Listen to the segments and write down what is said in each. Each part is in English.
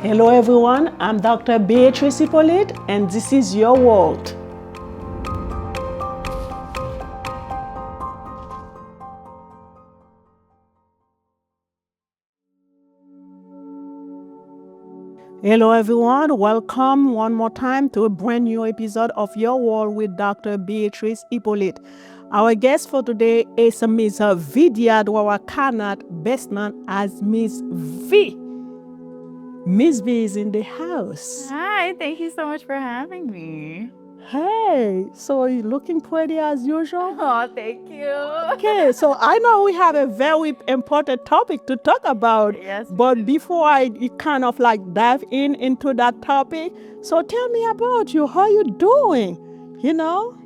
Hello everyone, I'm Dr. Beatrice Hyppolite and this is your world. Hello everyone, welcome one more time to a brand new episode of Your World with Dr. Beatrice Hyppolite. Our guest for today is Miss Vidya Dwarakanath, best known as Miss V. Miss V is in the house. Hi, thank you so much for having me. Hey, so you're looking pretty as usual? Oh, thank you. Okay, so I know we have a very important topic to talk about. Yes. But before I kind of dive into that topic, so tell me about you. How you doing?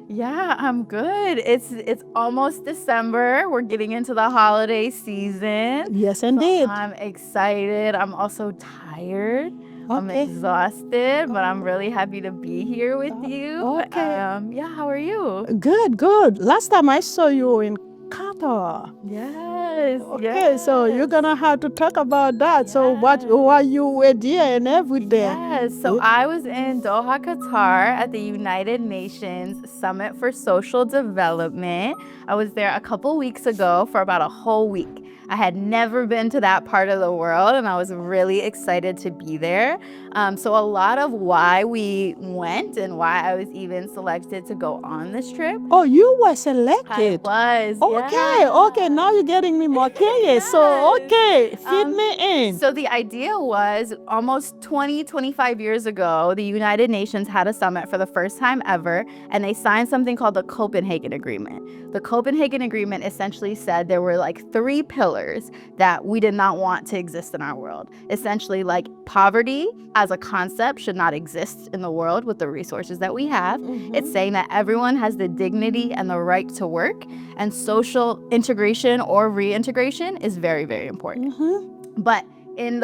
Yeah, I'm good. It's almost December. We're getting into the holiday season. Yes, indeed. So I'm excited. I'm also tired. I'm Okay. exhausted, but I'm really happy to be here with you. Okay. Yeah, how are you? Good. Last time I saw you in Qatar. Yes. Okay, so you're gonna have to talk about that. Yes. So why you were there and everything? Yes, so I was in Doha, Qatar at the United Nations Summit for Social Development. I was there a couple weeks ago for about a whole week. I had never been to that part of the world and I was really excited to be there. So a lot of why we went and why I was even selected to go on this trip. Oh, you were selected. I was. Okay, now you're getting me more curious. Yes. So, okay, feed me in. So the idea was almost 25 years ago, the United Nations had a summit for the first time ever, and they signed something called the Copenhagen Agreement. The Copenhagen Agreement essentially said there were three pillars that we did not want to exist in our world. Essentially, poverty as a concept should not exist in the world with the resources that we have. Mm-hmm. It's saying that everyone has the dignity and the right to work, and social integration or reintegration is very, very important. Mm-hmm. But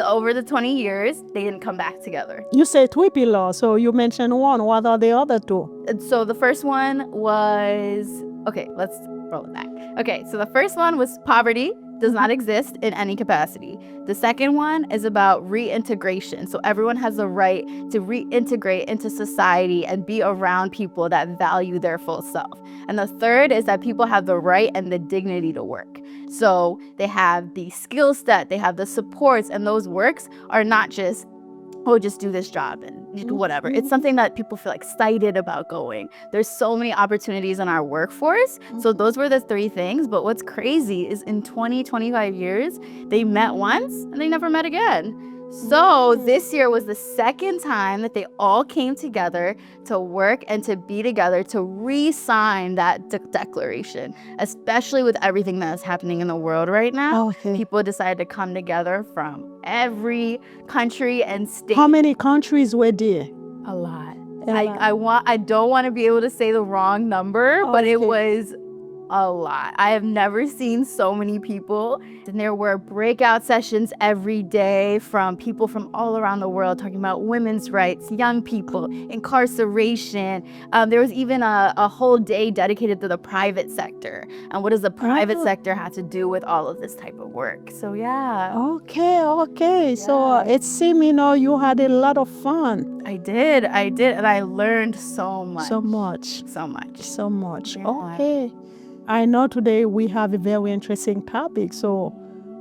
over the 20 years, they didn't come back together. You say three pillars, so you mentioned one. What are the other two? So the first one was, okay, let's roll it back. Okay, so the first one was poverty does not exist in any capacity. The second one is about reintegration. So everyone has the right to reintegrate into society and be around people that value their full self. And the third is that people have the right and the dignity to work. So they have the skill set, they have the supports, and those works are not just, oh, just do this job and do whatever. It's something that people feel excited about going. There's so many opportunities in our workforce. So those were the three things. But what's crazy is in 25 years, they met once and they never met again. So this year was the second time that they all came together to work and to be together to re-sign that declaration, especially with everything that is happening in the world right now. Okay. People decided to come together from every country and state. How many countries were there? A lot. I don't want to be able to say the wrong number, but it was a lot. I have never seen so many people. And there were breakout sessions every day from people from all around the world talking about women's rights, young people, incarceration. There was even a whole day dedicated to the private sector. And what does the private sector have to do with all of this type of work? So, yeah. Okay. Yeah. So it seemed, you had a lot of fun. I did. And I learned so much. So much. Yeah. Okay. I know today we have a very interesting topic. So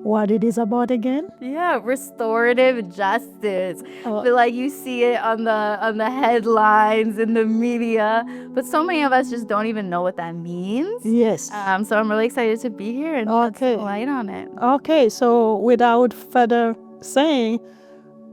what it is about again? Yeah, restorative justice. I feel like you see it on the headlines in the media, but so many of us just don't even know what that means. Yes. So I'm really excited to be here and shed some light on it. Okay, so without further saying,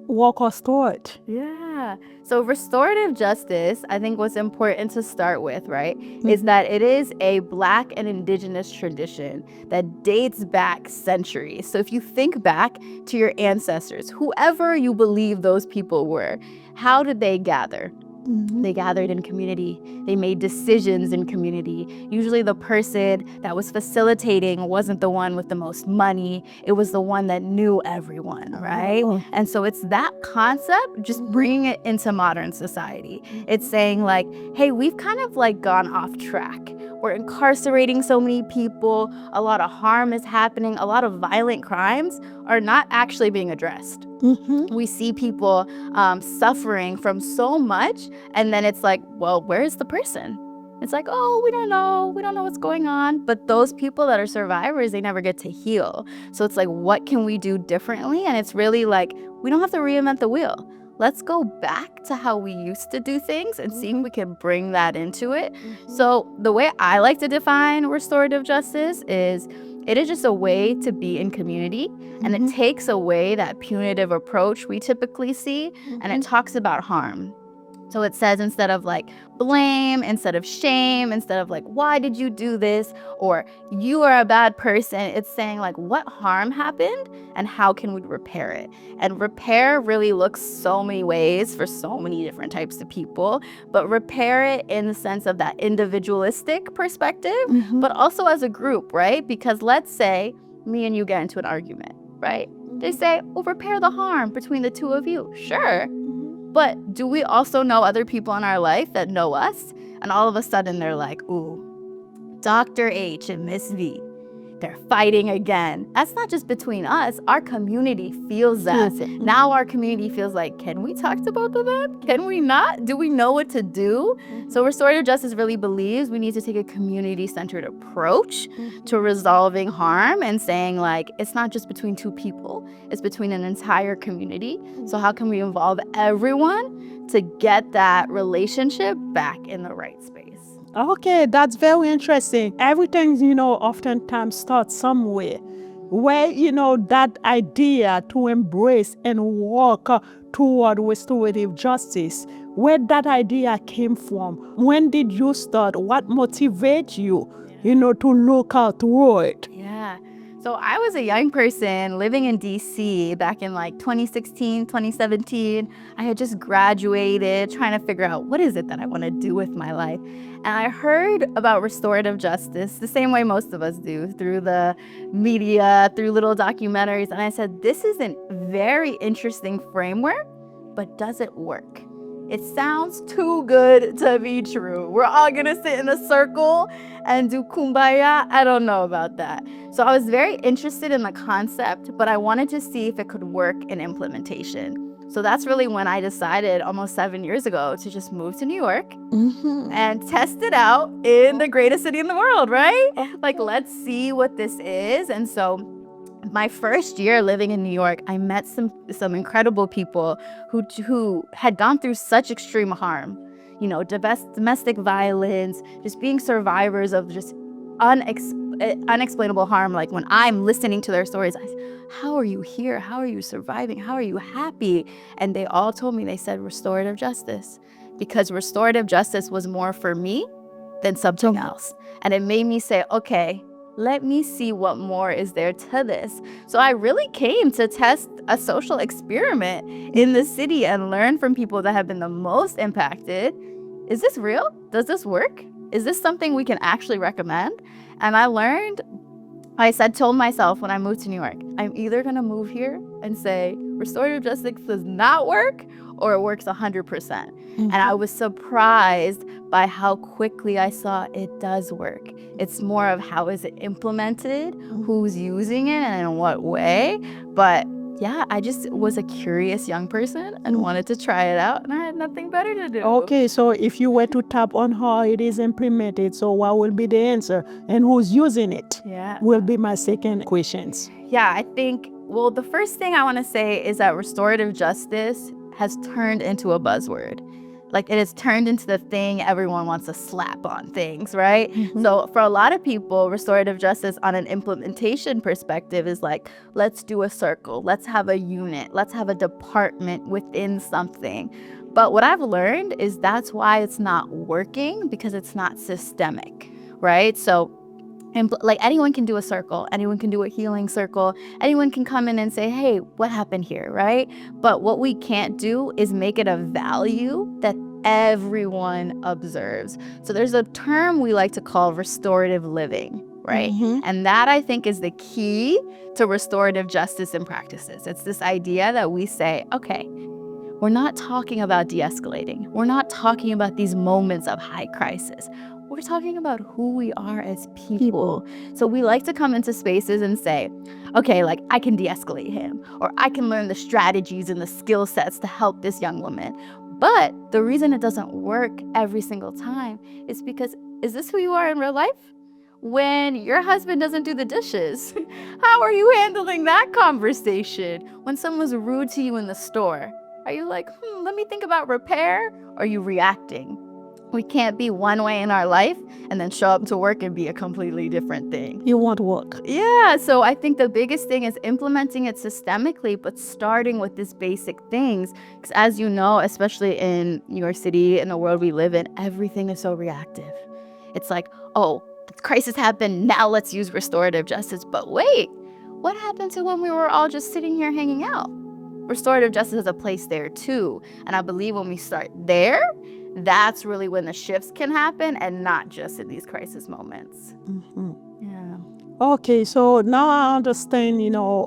walk us through it. Yeah. So restorative justice, I think what's important to start with, right, is that it is a Black and Indigenous tradition that dates back centuries. So if you think back to your ancestors, whoever you believe those people were, how did they gather? Mm-hmm. They gathered in community. They made decisions in community. Usually the person that was facilitating wasn't the one with the most money. It was the one that knew everyone, right? Oh. And so it's that concept, just bringing it into modern society. It's saying like, hey, we've kind of like gone off track. we're incarcerating so many people, a lot of harm is happening, a lot of violent crimes are not actually being addressed. We see people suffering from so much, and then it's like, well, where's the person? It's like, oh, we don't know what's going on. But those people that are survivors, they never get to heal. So it's like, what can we do differently? And it's really like, we don't have to reinvent the wheel. Let's go back to how we used to do things and see if we can bring that into it. So the way I like to define restorative justice is, it is just a way to be in community, and it takes away that punitive approach we typically see, and it talks about harm. So it says, instead of like blame, instead of shame, instead of like, why did you do this? Or you are a bad person. It's saying like, what harm happened and how can we repair it? And repair really looks so many ways for so many different types of people, but repair it in the sense of that individualistic perspective, but also as a group, right? Because let's say me and you get into an argument, right? They say, oh, repair the harm between the two of you. Sure. But do we also know other people in our life that know us? And all of a sudden they're like, ooh, Dr. H and Miss V, they're fighting again. That's not just between us. Our community feels that. Now our community feels like, can we talk to both of them? Can we not? Do we know what to do? So restorative justice really believes we need to take a community-centered approach to resolving harm and saying like, it's not just between two people, it's between an entire community. So how can we involve everyone to get that relationship back in the right space? Okay, that's very interesting. Everything, oftentimes starts somewhere where, that idea to embrace and work toward restorative justice, where that idea came from. When did you start? What motivates you, to look out toward it? Yeah. So I was a young person living in DC back in like 2016, 2017. I had just graduated, trying to figure out what is it that I want to do with my life. And I heard about restorative justice the same way most of us do, through the media, through little documentaries. And I said, this is a very interesting framework, but does it work? It sounds too good to be true. We're all gonna sit in a circle and do kumbaya. I don't know about that. So I was very interested in the concept, but I wanted to see if it could work in implementation. So that's really when I decided almost 7 years ago to just move to New York and test it out in the greatest city in the world, right? Like, let's see what this is. And so my first year living in New York, I met some incredible people who had gone through such extreme harm, domestic violence, just being survivors of just unexplainable harm. Like, when I'm listening to their stories, I say, how are you here? How are you surviving? How are you happy? And they all told me, they said restorative justice, because restorative justice was more for me than something else. And it made me say, okay, let me see what more is there to this. So I really came to test a social experiment in the city and learn from people that have been the most impacted. Is this real? Does this work? Is this something we can actually recommend? And I told myself when I moved to New York, I'm either gonna move here and say restorative justice does not work, or it works 100%. And I was surprised by how quickly I saw it does work. It's more of how is it implemented, who's using it, and in what way. But yeah, I just was a curious young person and wanted to try it out, and I had nothing better to do. Okay, so if you were to tap on how it is implemented, so what will be the answer? And who's using it? Yeah. Will be my second questions. Yeah, I think, well, the first thing I want to say is that restorative justice has turned into a buzzword. Like, it has turned into the thing everyone wants to slap on things, right? So for a lot of people, restorative justice on an implementation perspective is like, let's do a circle, let's have a unit, let's have a department within something. But what I've learned is that's why it's not working, because it's not systemic, right? So like, anyone can do a circle, anyone can do a healing circle, anyone can come in and say, hey, what happened here, right? But what we can't do is make it a value that everyone observes. So there's a term we like to call restorative living, right? And that, I think, is the key to restorative justice and practices. It's this idea that we say, okay, we're not talking about de-escalating. We're not talking about these moments of high crisis. We're talking about who we are as people. So we like to come into spaces and say, okay, like I can de-escalate him, or I can learn the strategies and the skill sets to help this young woman. But the reason it doesn't work every single time is because, is this who you are in real life? When your husband doesn't do the dishes, how are you handling that conversation? When someone's rude to you in the store, are you like, let me think about repair? Or are you reacting? We can't be one way in our life and then show up to work and be a completely different thing. You won't work. Yeah, so I think the biggest thing is implementing it systemically, but starting with these basic things. Because as you know, especially in your city, in the world we live in, everything is so reactive. It's like, oh, the crisis happened, now let's use restorative justice. But wait, what happened to when we were all just sitting here hanging out? Restorative justice is a place there too. And I believe when we start there, that's really when the shifts can happen, and not just in these crisis moments. Yeah. Okay, so now I understand,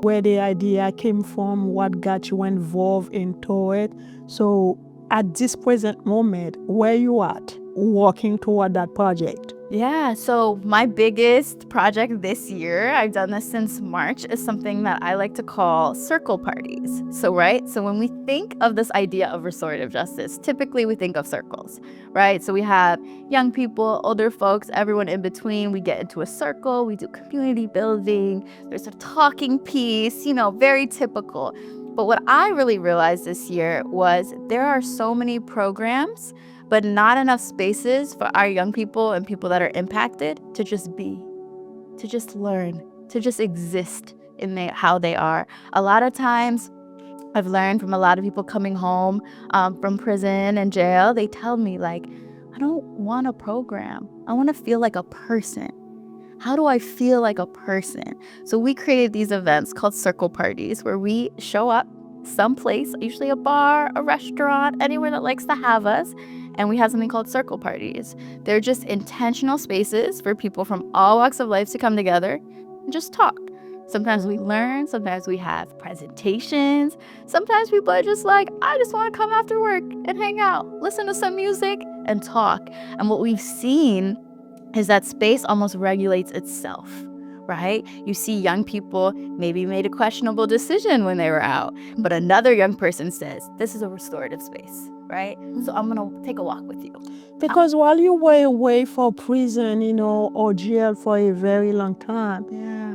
where the idea came from, what got you involved into it. So at this present moment, where you at working toward that project? Yeah, so my biggest project this year, I've done this since March, is something that I like to call circle parties. So when we think of this idea of restorative justice, typically we think of circles, right? So we have young people, older folks, everyone in between. We get into a circle, we do community building, there's a talking piece, very typical. But what I really realized this year was there are so many programs, but not enough spaces for our young people and people that are impacted to just be, to just learn, to just exist in how they are. A lot of times, I've learned from a lot of people coming home from prison and jail, they tell me, like, I don't want a program. I want to feel like a person. How do I feel like a person? So we created these events called circle parties, where we show up someplace, usually a bar, a restaurant, anywhere that likes to have us, and we have something called circle parties. They're just intentional spaces for people from all walks of life to come together and just talk. Sometimes we learn, sometimes we have presentations, sometimes people are just like, I just want to come after work and hang out, listen to some music and talk. And what we've seen is that space almost regulates itself, right? You see young people maybe made a questionable decision when they were out, but another young person says, this is a restorative space, right? So I'm going to take a walk with you. Because while you were away for prison, or jail for a very long time,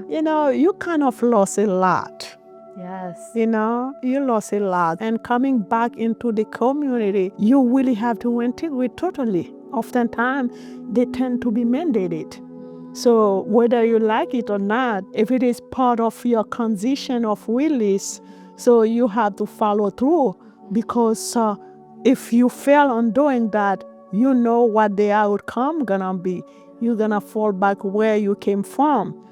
you kind of lost a lot. Yes. You lost a lot. And coming back into the community, you really have to integrate totally. Oftentimes, they tend to be mandated. So whether you like it or not, if it is part of your condition of release, so you have to follow through, because if you fail on doing that, you know what the outcome gonna be. You're gonna fall back where you came from.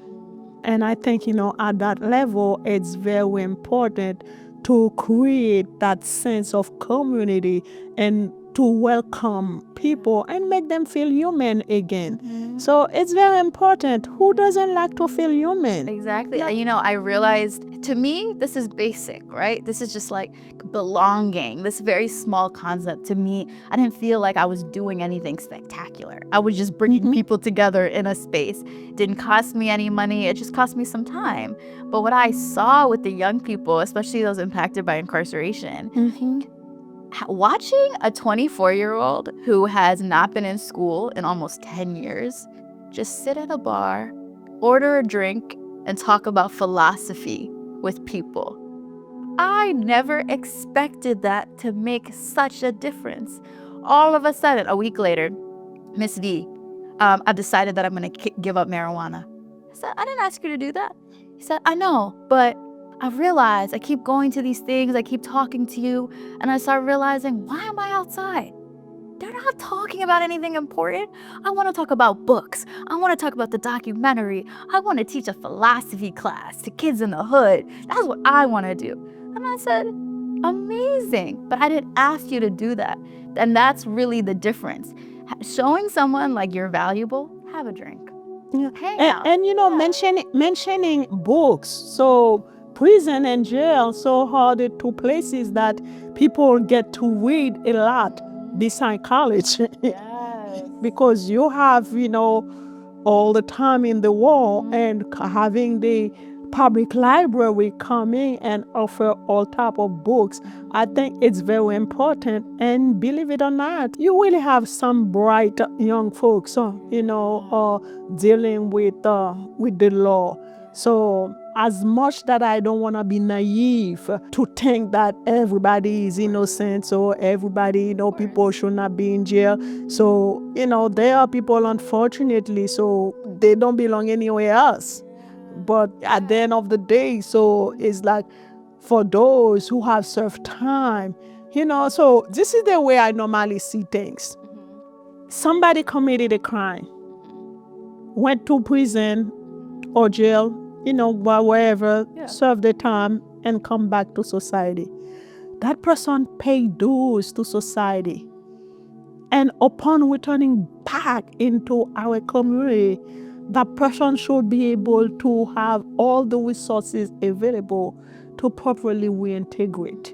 And I think, at that level, it's very important to create that sense of community and to welcome people and make them feel human again. So it's very important. Who doesn't like to feel human? Exactly. Yeah. I realized, to me, this is basic, right? This is just like belonging, this very small concept. To me, I didn't feel like I was doing anything spectacular. I was just bringing people together in a space. It didn't cost me any money. It just cost me some time. But what I saw with the young people, especially those impacted by incarceration, watching a 24-year-old who has not been in school in almost 10 years just sit at a bar, order a drink, and talk about philosophy with people. I never expected that to make such a difference. All of a sudden, a week later, Miss V, I've decided that I'm going to give up marijuana. I said, I didn't ask you to do that. He said, I know, but I've realized I keep going to these things, I keep talking to you, and I start realizing, why am I outside? They're not talking about anything important. I want to talk about books. I want to talk about the documentary. I want to teach a philosophy class to kids in the hood. That's what I want to do. And I said, amazing. But I didn't ask you to do that. And that's really the difference. Showing someone like you're valuable, have a drink. Hang out. And mentioning books. So prison and jail so are the two places that people get to read a lot besides college. because you have, all the time in the world, and having the public library coming and offer all type of books. I think it's very important. And believe it or not, you really have some bright young folks, dealing with the law. So as much that I don't want to be naive to think that everybody is innocent or everybody, people should not be in jail. So, there are people, unfortunately, so they don't belong anywhere else. But at the end of the day, so it's like for those who have served time, so this is the way I normally see things. Somebody committed a crime, went to prison or jail, wherever, serve the time and come back to society. That person paid dues to society. And upon returning back into our community, that person should be able to have all the resources available to properly reintegrate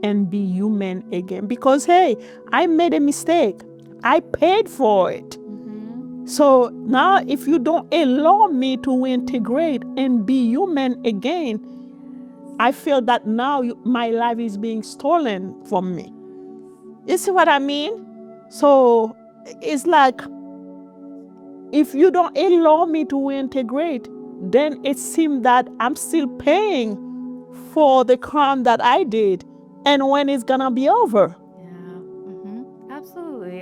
and be human again. Because, hey, I made a mistake. I paid for it. So now if you don't allow me to reintegrate and be human again, I feel that now my life is being stolen from me. You see what I mean? So it's like, if you don't allow me to reintegrate, then it seems that I'm still paying for the crime that I did. And when it's gonna be over?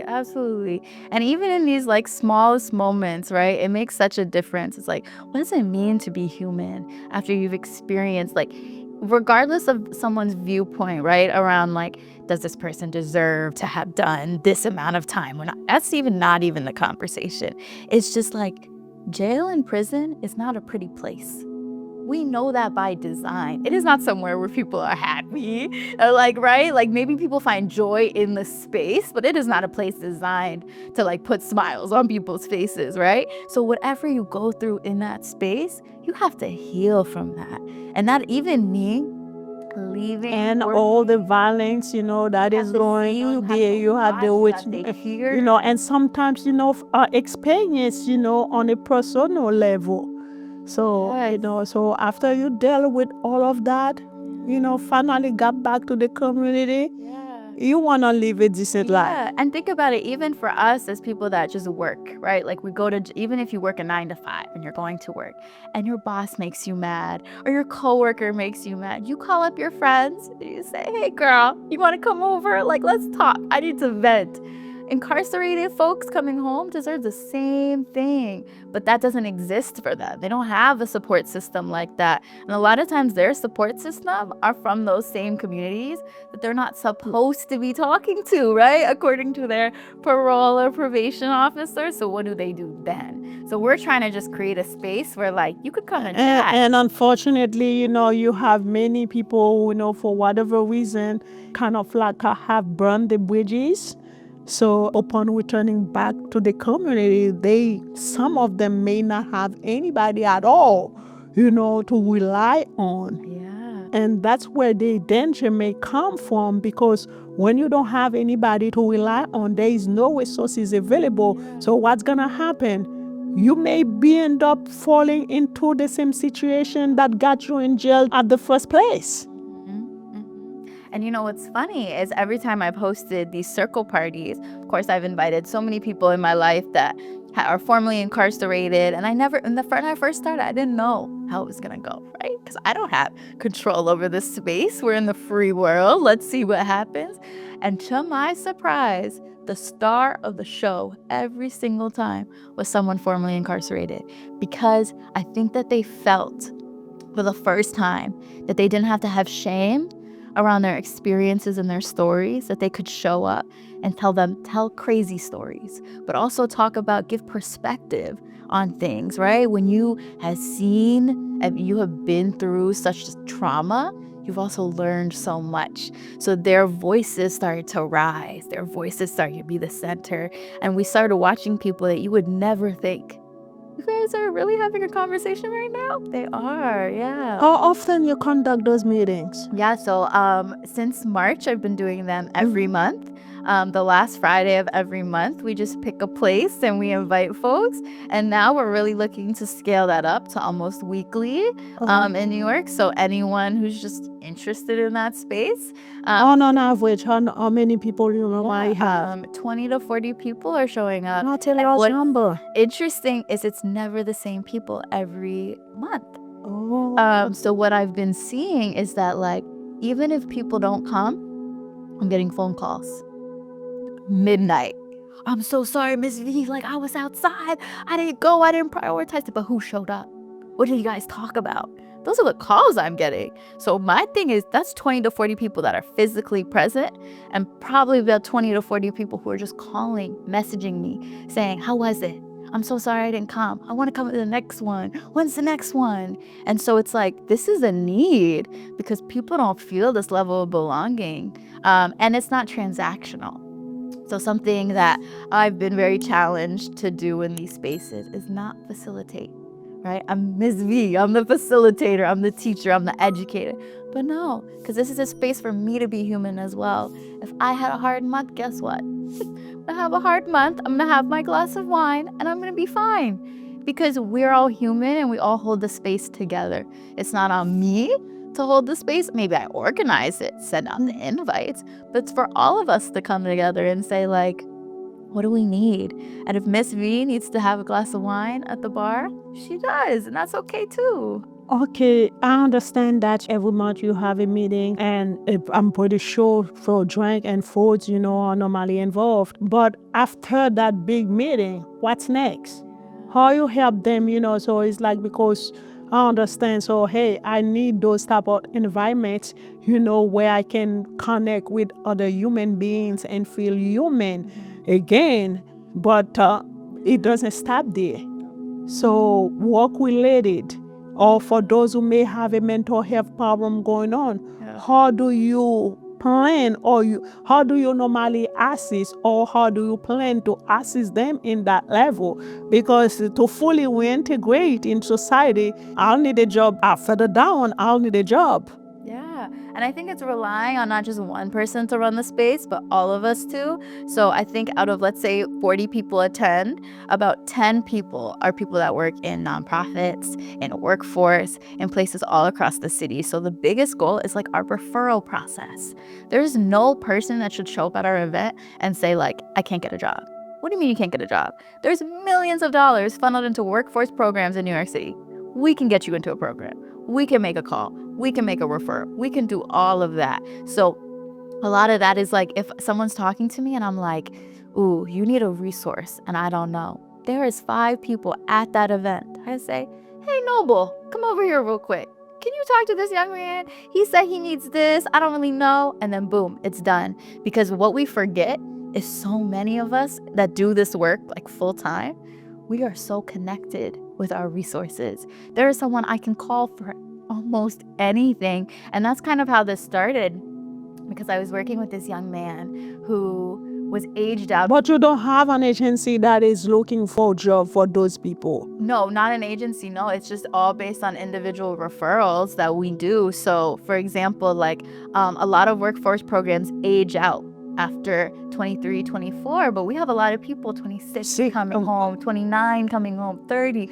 Absolutely. And even in these like smallest moments, right, it makes such a difference. It's like, what does it mean to be human after you've experienced, like, regardless of someone's viewpoint, right, around like, does this person deserve to have done this amount of time? That's not even the conversation. It's just like, jail and prison is not a pretty place. We know that by design. It is not somewhere where people are happy, right? Like maybe people find joy in the space, but it is not a place designed to like put smiles on people's faces, right? So whatever you go through in that space, you have to heal from that. And that even me leaving and all the violence, that is going there. You have the which, and sometimes, experience, on a personal level. So, so after you deal with all of that, finally got back to the community, you want to live a decent life. And think about it, even for us as people that just work, right? Like we go to, even if you work a 9 to 5 and you're going to work and your boss makes you mad or your coworker makes you mad, you call up your friends and you say, hey girl, you want to come over? Like, let's talk. I need to vent. Incarcerated folks coming home deserve the same thing, but that doesn't exist for them. They don't have a support system like that. And a lot of times their support system are from those same communities that they're not supposed to be talking to, right? According to their parole or probation officer. So what do they do then? So we're trying to just create a space where like you could come and chat. And unfortunately, you have many people, for whatever reason, kind of like have burned the bridges. So upon returning back to the community, some of them may not have anybody at all, to rely on. And that's where the danger may come from, because when you don't have anybody to rely on, there is no resources available. So what's going to happen? You may end up falling into the same situation that got you in jail at the first place. And what's funny is every time I've hosted these circle parties, of course, I've invited so many people in my life that are formerly incarcerated. And when I first started, I didn't know how it was going to go, right? Because I don't have control over this space. We're in the free world. Let's see what happens. And to my surprise, the star of the show every single time was someone formerly incarcerated, because I think that they felt for the first time that they didn't have to have shame around their experiences and their stories, that they could show up and tell crazy stories, but also give perspective on things, right? When you have seen and you have been through such trauma, you've also learned so much. So their voices started to rise. Their voices started to be the center. And we started watching people that you would never think, you guys are really having a conversation right now? They are, yeah. How often you conduct those meetings? Yeah, so since March, I've been doing them every month. The last Friday of every month, we just pick a place and we invite folks. And now we're really looking to scale that up to almost weekly in New York. So anyone who's just interested in that space. On average, how many people you might have? 20 to 40 people are showing up. Not tell And us what's number. interesting is it's never the same people every month. Oh. So what I've been seeing is that, like, even if people don't come, I'm getting phone calls. Midnight. I'm so sorry, Miss V. Like, I was outside. I didn't go. I didn't prioritize it. But who showed up? What did you guys talk about? Those are the calls I'm getting. So my thing is, that's 20 to 40 people that are physically present, and probably about 20 to 40 people who are just calling, messaging me, saying, how was it? I'm so sorry I didn't come. I want to come to the next one. When's the next one? And so it's like, this is a need because people don't feel this level of belonging. And it's not transactional. So something that I've been very challenged to do in these spaces is not facilitate, right? I'm Ms. V, I'm the facilitator, I'm the teacher, I'm the educator. But no, because this is a space for me to be human as well. If I had a hard month, guess what? I'm gonna have a hard month, I'm gonna have my glass of wine, and I'm gonna be fine. Because we're all human and we all hold the space together. It's not on me to hold the space. Maybe I organize it, send out the invites, but it's for all of us to come together and say, like, what do we need? And if Miss V needs to have a glass of wine at the bar, she does, and that's okay too. Okay, I understand that every month you have a meeting, and I'm pretty sure for drink and foods, are normally involved. But after that big meeting, what's next? How you help them, so it's like, because I understand. So, hey, I need those type of environments, where I can connect with other human beings and feel human again. But it doesn't stop there. So, work related, or for those who may have a mental health problem going on, how do you plan, or how do you normally assist, or how do you plan to assist them in that level? Because to fully reintegrate in society, I'll need a job. Further down, I'll need a job. Yeah, and I think it's relying on not just one person to run the space, but all of us too. So I think out of, let's say, 40 people attend, about 10 people are people that work in nonprofits, in a workforce, in places all across the city. So the biggest goal is like our referral process. There's no person that should show up at our event and say, like, I can't get a job. What do you mean you can't get a job? There's millions of dollars funneled into workforce programs in New York City. We can get you into a program. We can make a call. We can make a referral. We can do all of that. So a lot of that is like, if someone's talking to me and I'm like, ooh, you need a resource and I don't know. There is 5 people at that event. I say, hey, Noble, come over here real quick. Can you talk to this young man? He said he needs this. I don't really know. And then boom, it's done. Because what we forget is so many of us that do this work like full time, we are so connected with our resources. There is someone I can call for almost anything. And that's kind of how this started, because I was working with this young man who was aged out. But you don't have an agency that is looking for a job for those people? No, not an agency. No, it's just all based on individual referrals that we do. So, for example, like a lot of workforce programs age out after 23, 24, but we have a lot of people 26 coming home, 29 coming home, 30,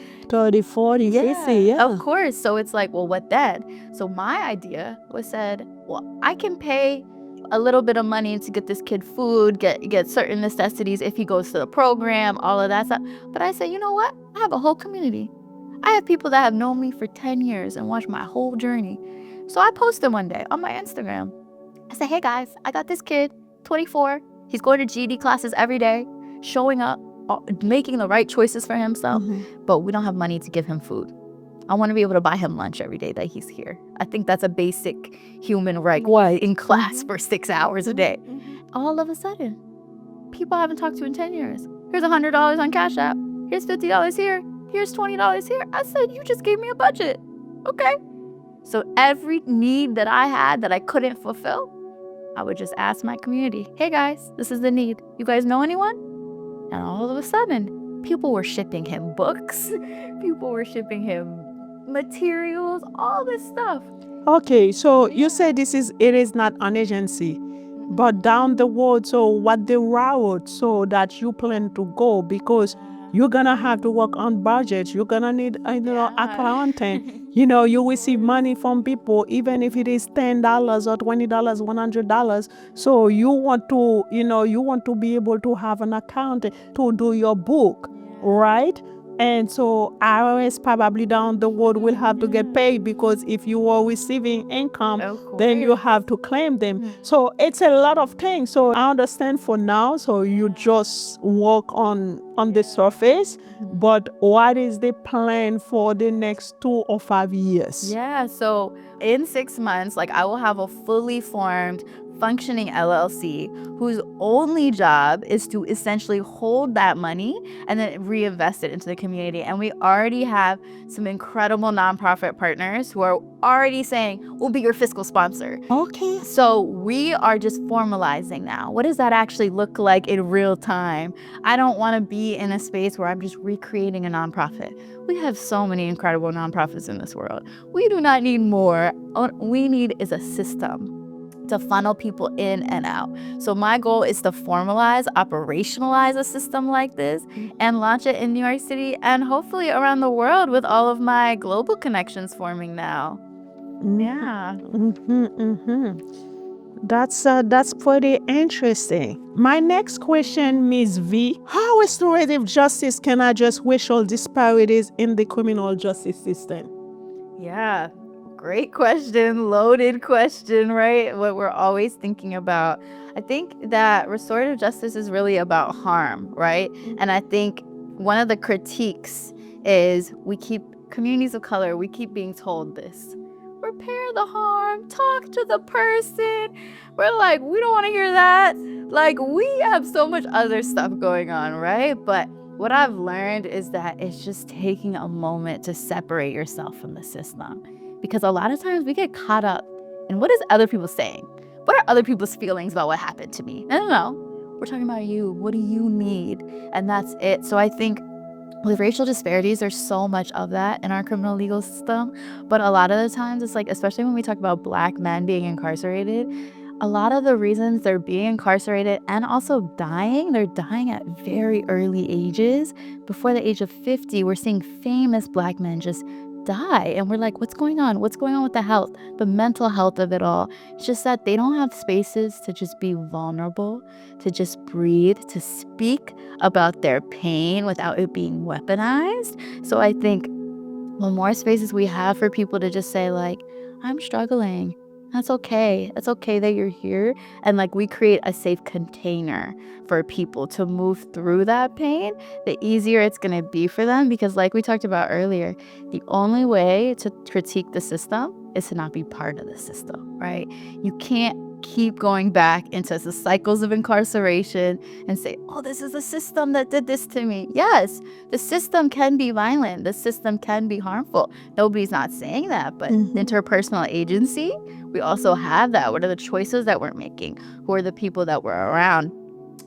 40, 50, yeah. Of course. So it's like, well, what then? So my idea was said, well, I can pay a little bit of money to get this kid food, get certain necessities if he goes to the program, all of that stuff. But I said, you know what? I have a whole community. I have people that have known me for 10 years and watched my whole journey. So I posted one day on my Instagram. I said, hey guys, I got this kid, 24. He's going to GED classes every day, showing up, making the right choices for himself, but we don't have money to give him food. I want to be able to buy him lunch every day that he's here. I think that's a basic human right in class for 6 hours a day. All of a sudden, people I haven't talked to in 10 years. Here's $100 on Cash App. Here's $50 here. Here's $20 here. I said, you just gave me a budget. Okay. So every need that I had that I couldn't fulfill, I would just ask my community, hey guys, this is the need. You guys know anyone? And all of a sudden, people were shipping him books. People were shipping him materials, all this stuff. Okay, so you say it is not an agency. but down the road, so what the route so that you plan to go, because you're gonna have to work on budget, you're gonna need accountant, you receive money from people, even if it is $10 or $20, $100. So you want to be able to have an accountant to do your book, right? And so IRS probably down the road will have to get paid, because if you are receiving income, then you have to claim them. So it's a lot of things. So I understand for now. So you just work on the surface, but what is the plan for the next 2 or 5 years? Yeah, so in 6 months, like I will have a fully formed, functioning LLC whose only job is to essentially hold that money and then reinvest it into the community. And we already have some incredible nonprofit partners who are already saying, we'll be your fiscal sponsor. Okay. So we are just formalizing now. What does that actually look like in real time? I don't want to be in a space where I'm just recreating a nonprofit. We have so many incredible nonprofits in this world. We do not need more. What we need is a system to funnel people in and out. So my goal is to formalize, operationalize a system like this and launch it in New York City and hopefully around the world with all of my global connections forming now. Yeah. That's pretty interesting. My next question, Ms. V, how restorative justice can address racial disparities in the criminal justice system? Yeah, great question, loaded question, right? What we're always thinking about. I think that restorative justice is really about harm, right? And I think one of the critiques is communities of color, we keep being told this. Repair the harm, talk to the person. We're like, we don't want to hear that. Like, we have so much other stuff going on, right? But what I've learned is that it's just taking a moment to separate yourself from the system. Because a lot of times we get caught up in what is other people saying? What are other people's feelings about what happened to me? No. We're talking about you. What do you need? And that's it. So I think with racial disparities, there's so much of that in our criminal legal system. But a lot of the times it's like, especially when we talk about Black men being incarcerated, a lot of the reasons they're being incarcerated and also dying, they're dying at very early ages. Before the age of 50, we're seeing famous Black men just die. And we're like, what's going on? What's going on with the health, the mental health of it all? It's just that they don't have spaces to just be vulnerable, to just breathe, to speak about their pain without it being weaponized. So I think the more spaces we have for people to just say, like, I'm struggling. That's okay. It's okay that you're here. And like we create a safe container for people to move through that pain, the easier it's going to be for them. Because like we talked about earlier, the only way to critique the system is to not be part of the system, right? You can't keep going back into the cycles of incarceration and say, oh, this is the system that did this to me. Yes, the system can be violent. The system can be harmful. Nobody's not saying that, but interpersonal agency, we also have that. What are the choices that we're making? Who are the people that we're around?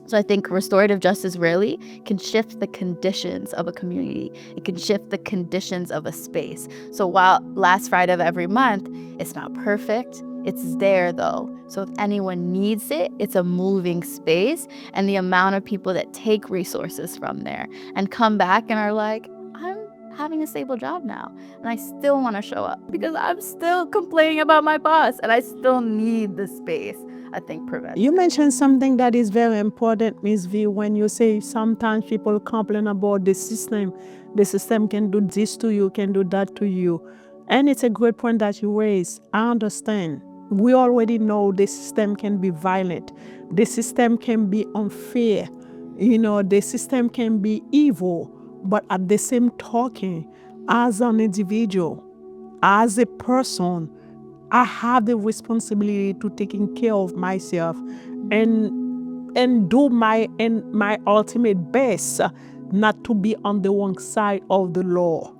So I think restorative justice really can shift the conditions of a community. It can shift the conditions of a space. So while last Friday of every month, it's not perfect, it's there though. So if anyone needs it, it's a moving space. And the amount of people that take resources from there and come back and are like, I'm having a stable job now and I still want to show up because I'm still complaining about my boss and I still need the space. I think prevents. You mentioned something that is very important, Ms. V, when you say sometimes people complain about the system. The system can do this to you, can do that to you. And it's a great point that you raised. I understand. We already know the system can be violent. The system can be unfair. The system can be evil. But at the same token, as an individual, as a person, I have the responsibility to taking care of myself and do my ultimate best not to be on the wrong side of the law.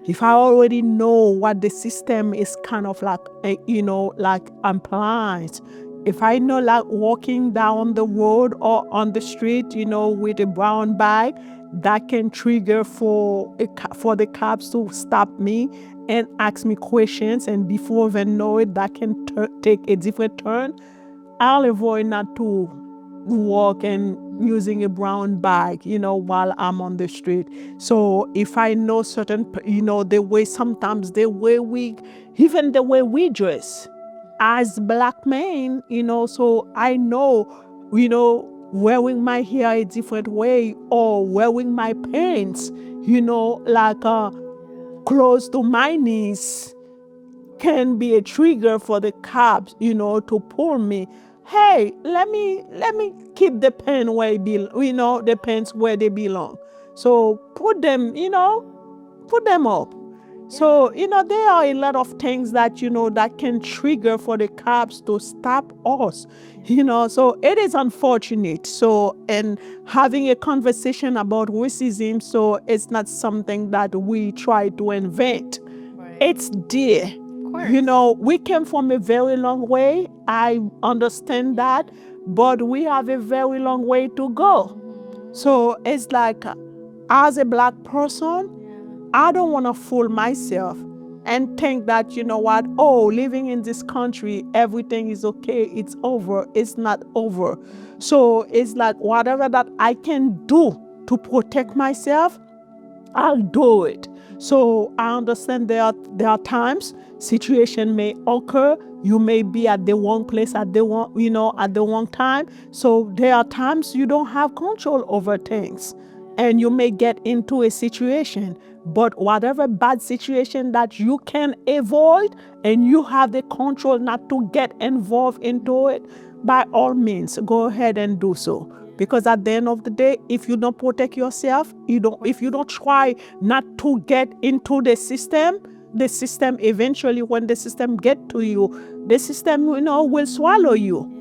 If I already know what the system is kind of like, like implies, if I know like walking down the road or on the street, with a brown bag, that can trigger for the cops to stop me and ask me questions, and before even know it, that can take a different turn. I'll avoid not to walk and using a brown bag, while I'm on the street. So if I know the way, sometimes even the way we dress as black men, so I know, wearing my hair a different way, or wearing my pants, like close to my knees, can be a trigger for the cops, to pull me. Hey, let me keep the pen where the pens where they belong. So put them up. So, there are a lot of things that, that can trigger for the cops to stop us, so it is unfortunate. So, and having a conversation about racism, so it's not something that we try to invent. It's there. We came from a very long way. I understand that, but we have a very long way to go. So it's like, as a black person, I don't want to fool myself and think that, what, living in this country, everything is okay, it's over. It's not over. So it's like, whatever that I can do to protect myself, I'll do it. So I understand there are times situation may occur. You may be at the wrong place at the wrong time. So there are times you don't have control over things, and you may get into a situation. But whatever bad situation that you can avoid, and you have the control not to get involved into it, by all means, go ahead and do so. Because at the end of the day, if you don't protect yourself, if you don't try not to get into the system eventually, when the system get to you, the system, will swallow you.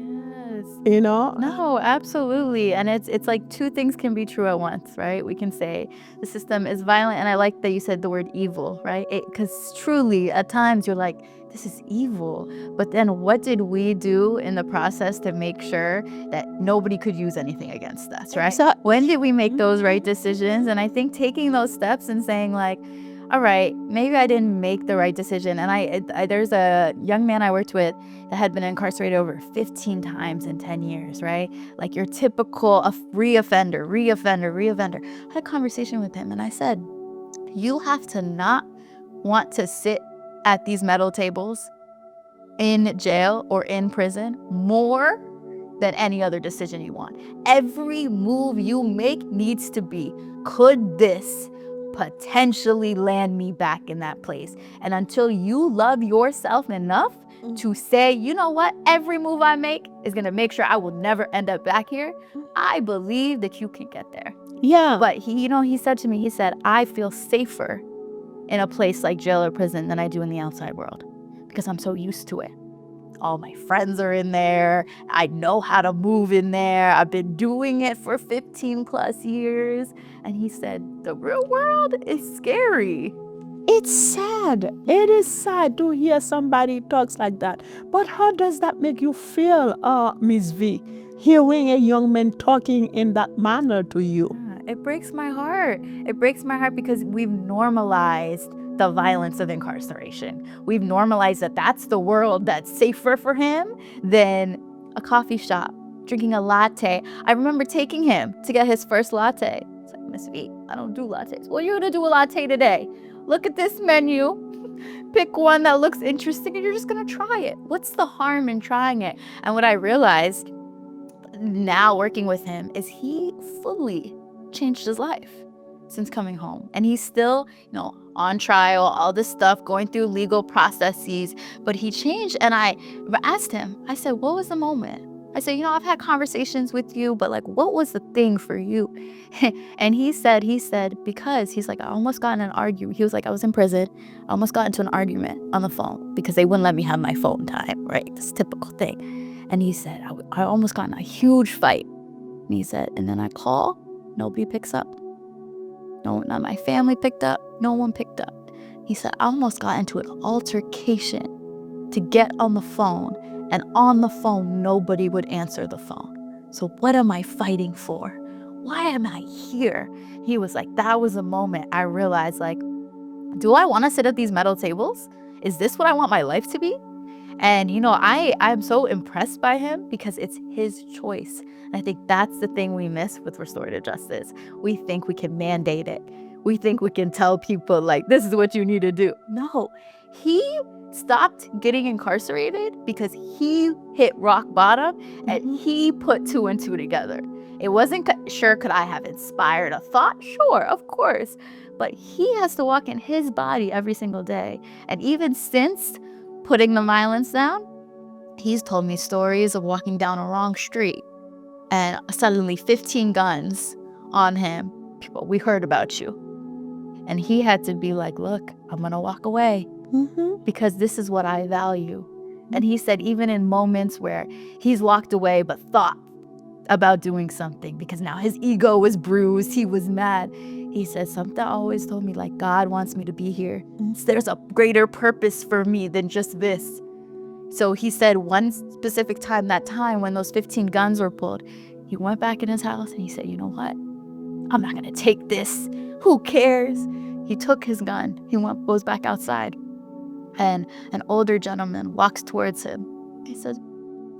Yes. No, absolutely. And it's like two things can be true at once, right? We can say the system is violent, and I like that you said the word evil, right? Because truly, at times you're like, this is evil. But then what did we do in the process to make sure that nobody could use anything against us, right? So when did we make those right decisions? And I think taking those steps and saying like, all right, maybe I didn't make the right decision. And there's a young man I worked with that had been incarcerated over 15 times in 10 years, right? Like your typical reoffender. I had a conversation with him and I said, you have to not want to sit at these metal tables in jail or in prison more than any other decision you want. Every move you make needs to be, could this potentially land me back in that place? And until you love yourself enough to say, you know what, every move I make is going to make sure I will never end up back here, I believe that you can get there. Yeah. But he said to me, he said, I feel safer in a place like jail or prison than I do in the outside world because I'm so used to it. All my friends are in there. I know how to move in there. I've been doing it for 15 plus years. And he said, the real world is scary. It's sad. It is sad to hear somebody talks like that. But how does that make you feel, Miss V, hearing a young man talking in that manner to you? It breaks my heart. It breaks my heart because we've normalized the violence of incarceration. We've normalized that that's the world that's safer for him than a coffee shop, drinking a latte. I remember taking him to get his first latte. It's like, Miss V, I don't do lattes. Well, you're gonna do a latte today. Look at this menu. Pick one that looks interesting and you're just gonna try it. What's the harm in trying it? And what I realized now working with him is he fully changed his life since coming home. And he's still, on trial, all this stuff, going through legal processes, but he changed. And I asked him, I said, what was the moment? I said, I've had conversations with you, but like, what was the thing for you? And he said, because he's like, I almost got in an argument. He was like, I was in prison. I almost got into an argument on the phone because they wouldn't let me have my phone time, right? This typical thing. And he said, I almost got in a huge fight. And he said, and then I call, nobody picks up. No, not my family picked up. No one picked up. He said, I almost got into an altercation to get on the phone. And on the phone, nobody would answer the phone. So what am I fighting for? Why am I here? He was like, that was a moment I realized, like, do I want to sit at these metal tables? Is this what I want my life to be? And, I'm so impressed by him because it's his choice. And I think that's the thing we miss with restorative justice. We think we can mandate it. We think we can tell people, like, this is what you need to do. No, he stopped getting incarcerated because he hit rock bottom and he put 2 and 2 together. It wasn't sure, could I have inspired a thought? Sure, of course. But he has to walk in his body every single day. And even since putting the violence down, he's told me stories of walking down a wrong street and suddenly 15 guns on him. People, we heard about you. And he had to be like, look, I'm going to walk away because this is what I value. And he said even in moments where he's walked away but thought about doing something because now his ego was bruised, he was mad. He said, something always told me, like, God wants me to be here. There's a greater purpose for me than just this. So he said one specific time, that time when those 15 guns were pulled, he went back in his house and he said, you know what? I'm not going to take this. Who cares? He took his gun. He goes back outside. And an older gentleman walks towards him. He says,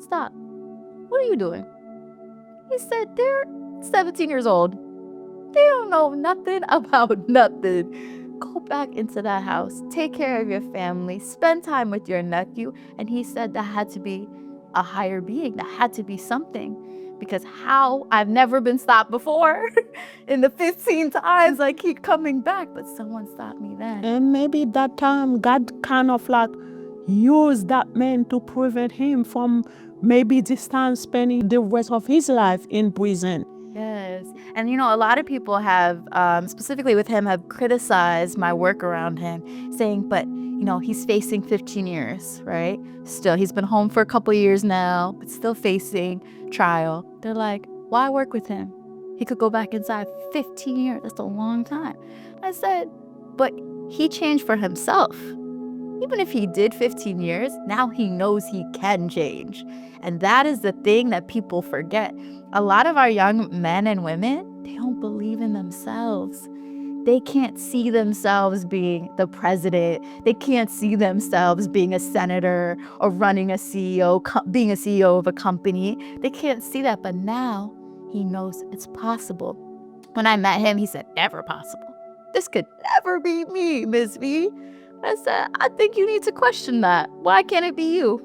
stop. What are you doing? He said, they're 17 years old. They don't know nothing about nothing. Go back into that house. Take care of your family. Spend time with your nephew. And he said that had to be a higher being. That had to be something. Because I've never been stopped before. In the 15 times I keep coming back, but someone stopped me then. And maybe that time God kind of like used that man to prevent him from maybe this time spending the rest of his life in prison. Yes. And, a lot of people have, specifically with him, have criticized my work around him, saying, but, he's facing 15 years, right? Still, he's been home for a couple years now, but still facing trial. They're like, why work with him? He could go back inside 15 years. That's a long time. I said, but he changed for himself. Even if he did 15 years, now he knows he can change. And that is the thing that people forget. A lot of our young men and women, they don't believe in themselves. They can't see themselves being the president. They can't see themselves being a senator or running a CEO, being a CEO of a company. They can't see that, but now he knows it's possible. When I met him, he said, never possible. This could never be me, Ms. V. I said, I think you need to question that. Why can't it be you?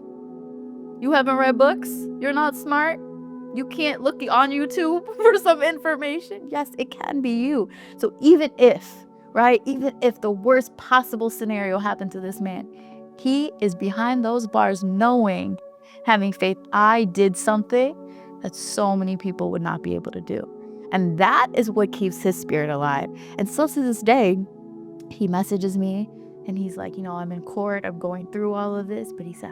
You haven't read books? You're not smart? You can't look on YouTube for some information? Yes, it can be you. So even if the worst possible scenario happened to this man, he is behind those bars knowing, having faith, I did something that so many people would not be able to do. And that is what keeps his spirit alive. And still to this day, he messages me and he's like, I'm in court, I'm going through all of this, but he said,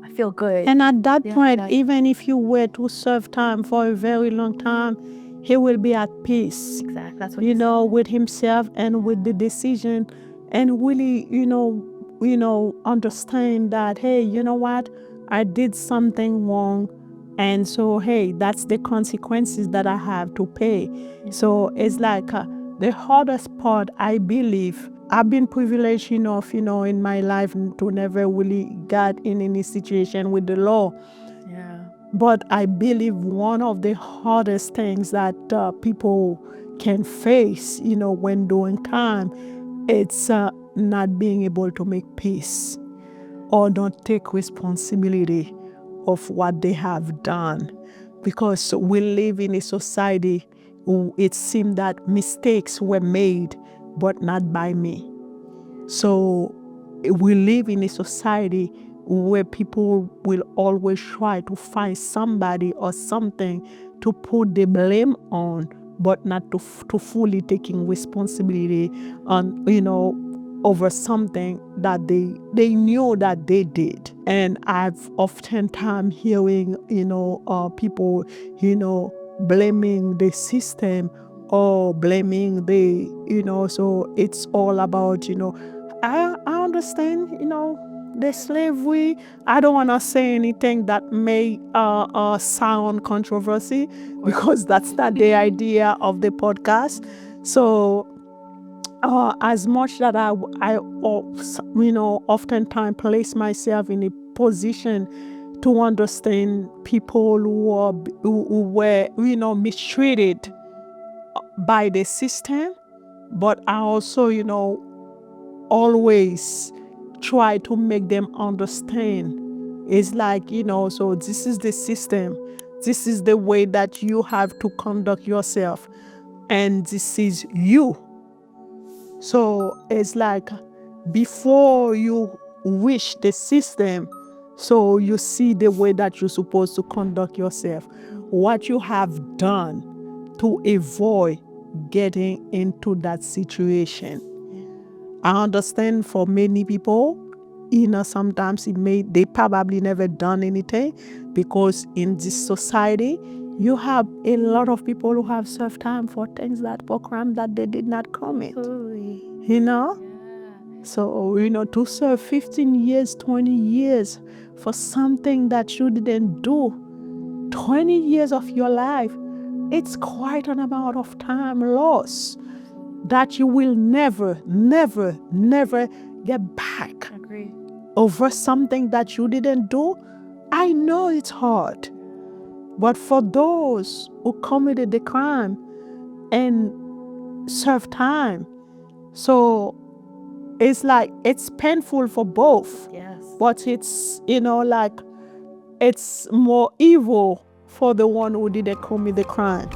I feel good. And at that point, even if you were to serve time for a very long time, he will be at peace. Exactly. That's what he said. With himself and with the decision, and really, understand that, hey, you know what? I did something wrong. And so, hey, that's the consequences that I have to pay. So it's like the hardest part, I believe, I've been privileged enough, in my life to never really get in any situation with the law. Yeah. But I believe one of the hardest things that people can face, when doing crime, it's not being able to make peace or not take responsibility of what they have done. Because we live in a society where it seems that mistakes were made, but not by me. So we live in a society where people will always try to find somebody or something to put the blame on, but not to fully taking responsibility on, over something that they knew that they did. And I've oftentimes hearing, people, blaming the system or blaming so it's all about, I understand, the slavery. I don't want to say anything that may sound controversy because that's not the idea of the podcast. So as much that I oftentimes place myself in a position to understand people who were, mistreated by the system, but I also, always try to make them understand. It's like, so this is the system. This is the way that you have to conduct yourself. And this is you. So it's like before you wish the system, so you see the way that you're supposed to conduct yourself, what you have done to avoid getting into that situation. I understand for many people, sometimes they probably never done anything, because in this society, you have a lot of people who have served time for crime that they did not commit. Absolutely. Yeah. So, to serve 15 years, 20 years for something that you didn't do, 20 years of your life, it's quite an amount of time lost that you will never, never, never get back. Agree. Over something that you didn't do. I know it's hard. But for those who committed the crime and serve time, so it's like it's painful for both. Yes. But it's, it's more evil for the one who didn't commit the crime.